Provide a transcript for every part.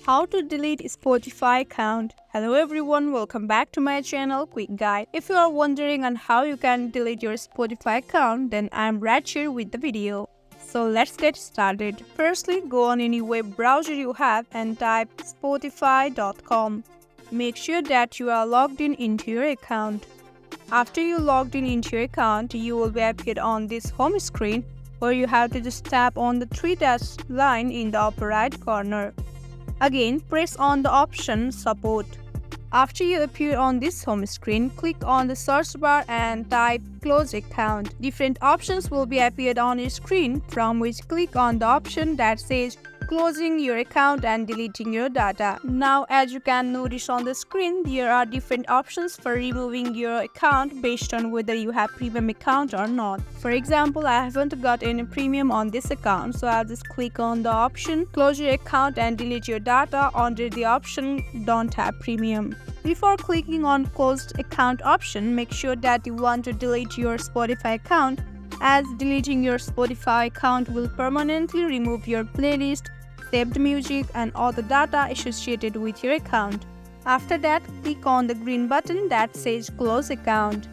How to delete Spotify account. Hello everyone, welcome back to my channel Quick Guide. If you are wondering on how you can delete your Spotify account, then I'm right here with the video. So let's get started. Firstly, go on any web browser you have and type spotify.com. Make sure that you are logged in into your account. After you logged in into your account, you will be appeared on this home screen where you have to just tap on the three dash line in the upper right corner. Again, press on the option Support. After you appear on this home screen, click on the search bar and type Close Account. Different options will be appeared on your screen, from which click on the option that says Closing your account and deleting your data. Now, as you can notice on the screen, there are different options for removing your account based on whether you have premium account or not. For example, I haven't got any premium on this account, so I'll just click on the option Close your account and delete your data under the option Don't have premium. Before clicking on Closed Account option, make sure that you want to delete your Spotify account, as deleting your Spotify account will permanently remove your playlist, saved music and all the data associated with your account. After that, click on the green button that says Close Account.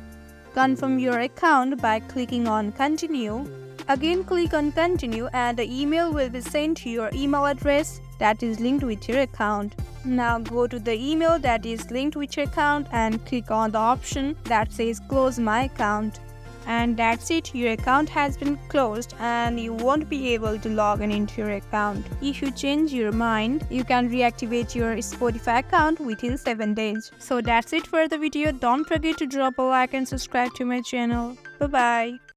Confirm your account by clicking on Continue. Again, click on Continue and the email will be sent to your email address that is linked with your account. Now go to the email that is linked with your account and click on the option that says Close My Account. And that's it, your account has been closed and you won't be able to log in into your account. If you change your mind, you can reactivate your Spotify account within 7 days. So that's it for the video. Don't forget to drop a like and subscribe to my channel. Bye bye.